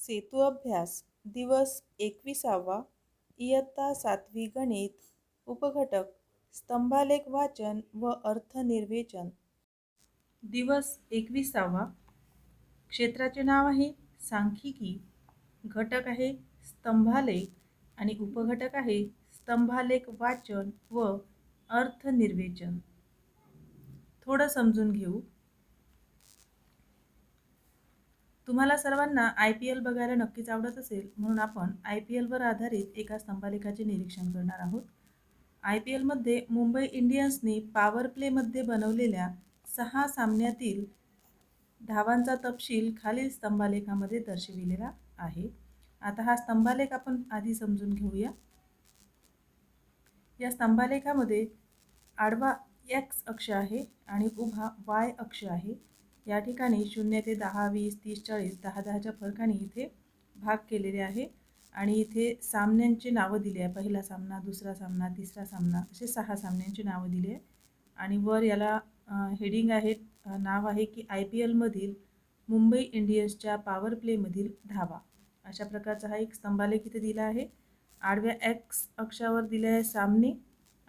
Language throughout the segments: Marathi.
सेतू अभ्यास दिवस 21वा इयत्ता 7वी गणित उपघटक स्तंभालेख वाचन व अर्थनिर्वेचन दिवस 21वा क्षेत्राचे नाव आहे सांख्यिकी, घटक आहे स्तंभालेख आणि उपघटक आहे स्तंभालेख वाचन व अर्थनिर्वेचन. थोडं समजून घेऊ. तुम्हाला सर्वांना IPL बघायला नक्कीच आवडत असेल, म्हणून आपण IPL वर आधारित एका स्तंभालेखाचे निरीक्षण करणार आहोत. IPL मध्ये मुंबई इंडियन्सने पॉवर प्लेमध्ये बनवलेल्या 6 सामन्यातील धावांचा तपशील खालील स्तंभालेखामध्ये दर्शविलेला आहे. आता हा स्तंभालेख आपण आधी समजून घेऊया. या स्तंभालेखामध्ये आडवा X अक्ष आहे आणि उभा Y अक्ष आहे. या ठिकाणी 0 ते 10, 20, 30, 40, 10-10च्या फरकाने इथे भाग केलेले आहे आणि इथे सामन्यांची नावं दिली आहे. पहिला सामना, दुसरा सामना, तिसरा सामना असे 6 सामन्यांची नावं दिली आहे आणि वर याला हेडिंग आहे, नाव आहे की IPL मधील मुंबई इंडियन्सच्या पॉवर प्लेमधील धावा. अशा प्रकारचा हा एक स्तंभालेख इथे दिला आहे. आडव्या X अक्षावर दिले आहे सामने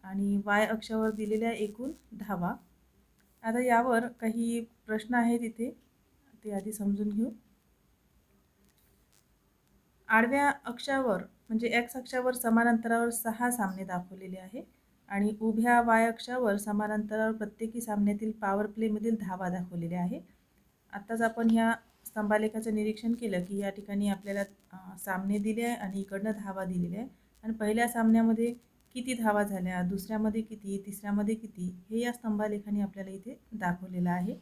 आणि Y अक्षावर दिलेल्या एकूण धावा. आता यावर काही प्रश्न आहेत इथे, ते आधी समजून घेऊ. आडव्या अक्षावर म्हणजे X अक्षावर समान अंतरावर 6 सामने दाखवलेले आहे आणि उभ्या Y अक्षावर समान अंतरावर प्रत्येकी सामन्यातील पॉवर प्लेमधील धावा दाखवलेल्या आहे. आत्ताच आपण ह्या स्तंभालेखाचं निरीक्षण केलं की या ठिकाणी आपल्याला सामने दिले आहे आणि इकडनं धावा दिलेल्या आहे आणि पहिल्या सामन्यामध्ये किती धावा झाल्या, दुसऱ्यामध्ये किती, तिसऱ्यामध्ये किती, हे या स्तंभालेखाने आपल्याला इथे दाखवलेलं आहे.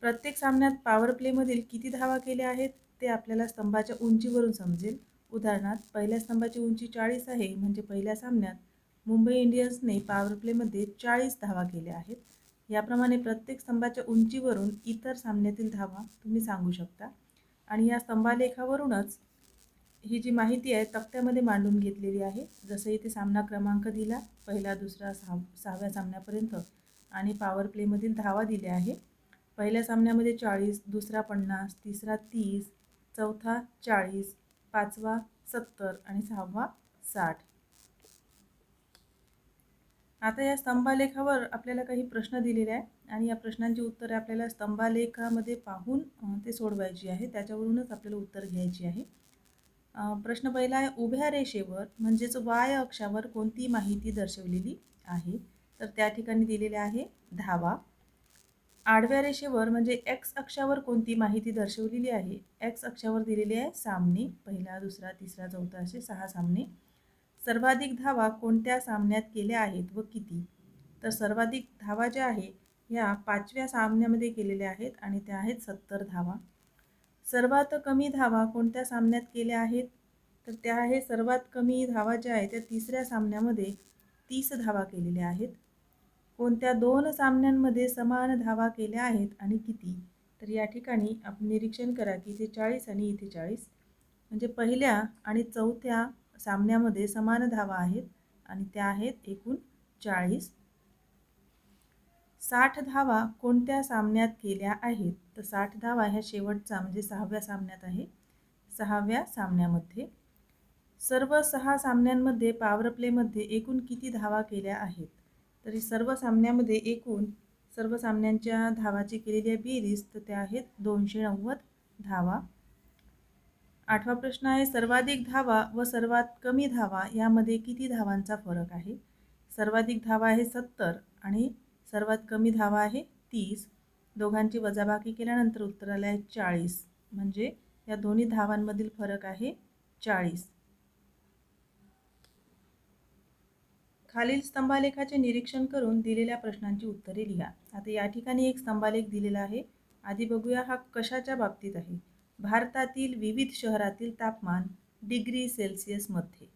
प्रत्येक सामन्यात पॉवर प्लेमधील किती धावा केल्या आहेत ते आपल्याला स्तंभाच्या उंचीवरून समजेल. उदाहरणार्थ पहिल्या स्तंभाची उंची 40 आहे, म्हणजे पहिल्या सामन्यात मुंबई इंडियन्सने पॉवर प्लेमध्ये 40 धावा केल्या आहेत. याप्रमाणे प्रत्येक स्तंभाच्या उंचीवरून इतर सामन्यातील धावा तुम्ही सांगू शकता आणि या स्तंभालेखावरूनच ही जी माहिती आहे तक्त्यामध्ये मांडून घेतलेली आहे. जसं इथे सामना क्रमांक दिला, पहिला, दुसरा, 6व्या सामन्यापर्यंत आणि पॉवर प्लेमधील धावा दिल्या आहे. पहिल्या सामन्यामध्ये 40, दुसरा 50, तिसरा 30, चौथा 40, पाचवा 70 आणि 6वा 60. आता या स्तंभालेखावर आपल्याला काही प्रश्न दिलेले आहेत आणि या प्रश्नांची उत्तरे आपल्याला स्तंभालेखामध्ये पाहून ते सोडवायची आहे. त्याच्यावरूनच आपल्याला उत्तर घ्यायची आहे. प्रश्न पहिला आहे, उभ्या रेषेवर म्हणजेच Y अक्षावर कोणती माहिती दर्शवलेली आहे? तर त्या ठिकाणी दिलेले आहे धावा. आडव्या रेषेवर म्हणजे X अक्षावर कोणती माहिती दर्शवलेली आहे? X अक्षावर दिलेली आहे सामने, पहिला, दुसरा, तिसरा, चौथा असे 6 सामने. सर्वाधिक धावा कोणत्या सामन्यात केल्या आहेत व किती? तर सर्वाधिक धावा ज्या आहे ह्या 5व्या सामन्यामध्ये केलेल्या आहेत आणि त्या आहेत 70 धावा. सर्वात कमी धावा कोणत्या सामन्यात केल्या आहेत? तर त्या आहे सर्वात कमी धावा ज्या आहेत त्या 3ऱ्या सामन्यामध्ये 30 धावा केलेल्या आहेत. कोणत्या 2 सामन्यांमध्ये समान धावा केल्या आहेत आणि किती? तर या ठिकाणी आपण निरीक्षण करा की इथे 40 आणि इथे 40, म्हणजे पहिल्या आणि चौथ्या सामन्यामध्ये समान धावा आहेत आणि त्या आहेत एकूण 40. 60 धावा कोणत्या सामन्यात केल्या आहेत? तर 60 धावा ह्या शेवटचा म्हणजे 6व्या सामन्यात आहे. 6व्या सामन्यामध्ये सर्व 6 सामन्यांमध्ये पॉवर प्लेमध्ये एकूण किती धावा केल्या आहेत? तरी सर्व सामन्यामध्ये एकूण सर्व सामन्यांच्या धावाची केलेली आहे बेरीज, तर त्या आहेत 290 धावा. 8वा प्रश्न आहे, सर्वाधिक धावा व सर्वात कमी धावा यामध्ये किती धावांचा फरक आहे? सर्वाधिक धावा आहे 70 आणि सर्वात कमी धावा आहे 30. दोघांची वजाबाकी केल्यानंतर उत्तर आले आहे 40, म्हणजे या दोन्ही धावांमधील फरक आहे 40. खालील स्तंभालेखाचे निरीक्षण करून दिलेल्या प्रश्नांची उत्तरे लिहा. आता या ठिकाणी एक स्तंभालेख दिलेला आहे. आधी बघूया हा कशाच्या बाबतीत आहे. भारतातील विविध शहरातील तापमान डिग्री सेल्सिअसमध्ये.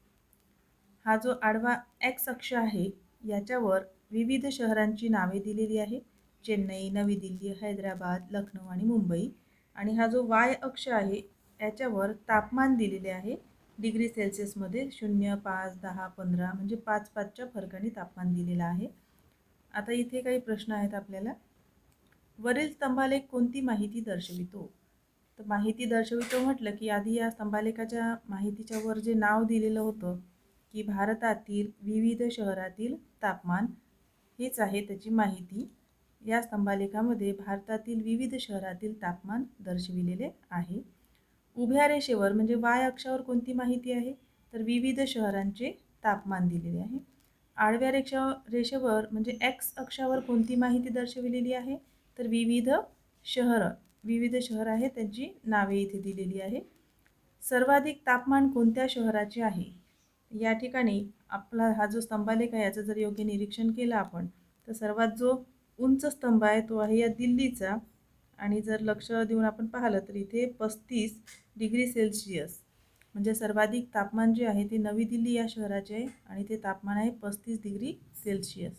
हा जो आडवा X अक्ष आहे याच्यावर विविध शहरांची नावे दिलेली आहे. चेन्नई, नवी दिल्ली, हैदराबाद, लखनौ आणि मुंबई. आणि हा जो Y अक्ष आहे याच्यावर तापमान दिलेले आहे डिग्री सेल्सिअसमध्ये. 0, 5, 10, 15 म्हणजे 5-5च्या फरकाने तापमान दिलेलं आहे. आता इथे काही प्रश्न आहेत आपल्याला. वरील स्तंभालेख कोणती माहिती दर्शवितो? तर माहिती दर्शवितो म्हटलं की आधी या स्तंभालेखाच्या माहितीच्या वर जे नाव दिलेलं होतं की भारतातील विविध शहरातील तापमान, हेच आहे त्याची माहिती. या स्तंभालेखामध्ये भारतातील विविध शहरातील तापमान दर्शविलेले आहे. उभ्या रेषेवर म्हणजे वाय अक्षावर कोणती माहिती आहे, तर विविध शहरांचे तापमान दिलेले आहे. आडव्या रेषेवर म्हणजे एक्स अक्षावर कोणती माहिती दर्शविलेली आहे, तर विविध शहर आहे त्यांची नावे इथे दिलेली आहे. सर्वाधिक तापमान कोणत्या शहराचे आहे, या ठिकाणी आपला हा जो स्तंभालेख आहे याचं जर योग्य निरीक्षण केलं आपण, तर सर्वात जो उंच स्तंभ आहे तो आहे या दिल्लीचा. आणि जर लक्ष देऊन आपण पाहिलं तर इथे 35 डिग्री सेल्सिअस म्हणजे सर्वाधिक तापमान जे आहे ते नवी दिल्ली या शहराचे आहे आणि ते तापमान आहे 35 डिग्री सेल्सिअस.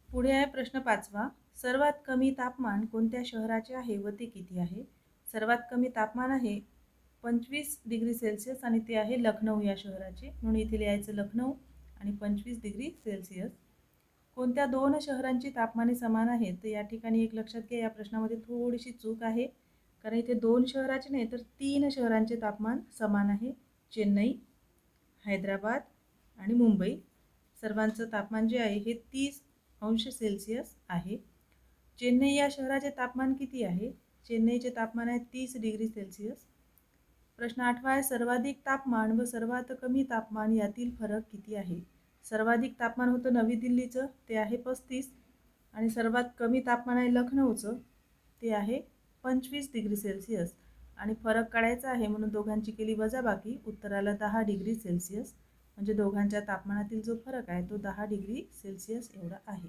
पुढे आहे प्रश्न 5वा. सर्वात कमी तापमान कोणत्या शहराचे आहे व ते किती आहे? सर्वात कमी तापमान आहे 25 डिग्री सेल्सिअस आणि ते आहे लखनौ या शहराचे, म्हणून इथे लिहायचं लखनौ आणि 25 डिग्री सेल्सिअस. कोणत्या दोन शहरांची तापमाने समान आहेत? तर या ठिकाणी एक लक्षात घ्या, या प्रश्नामध्ये थोडीशी चूक आहे, कारण इथे 2 शहराचे नाही तर 3 शहरांचे तापमान समान आहे. चेन्नई, हैदराबाद आणि मुंबई सर्वांचं तापमान जे आहे हे 30°C आहे. चेन्नई या शहराचे तापमान किती आहे? चेन्नईचे तापमान आहे 30 डिग्री सेल्सिअस. प्रश्न 8वा आहे सर्वाधिक तापमान व सर्वात कमी तापमान यातील फरक किती आहे? सर्वाधिक तापमान होतं नवी दिल्लीचं, ते आहे 35 आणि सर्वात कमी तापमान आहे लखनौचं, ते आहे 25 डिग्री सेल्सिअस. आणि फरक काढायचा आहे म्हणून दोघांची केली वजाबाकी, उत्तराला 10 डिग्री सेल्सिअस, म्हणजे दोघांच्या तापमानातील जो फरक आहे तो 10 डिग्री सेल्सिअस एवढा आहे.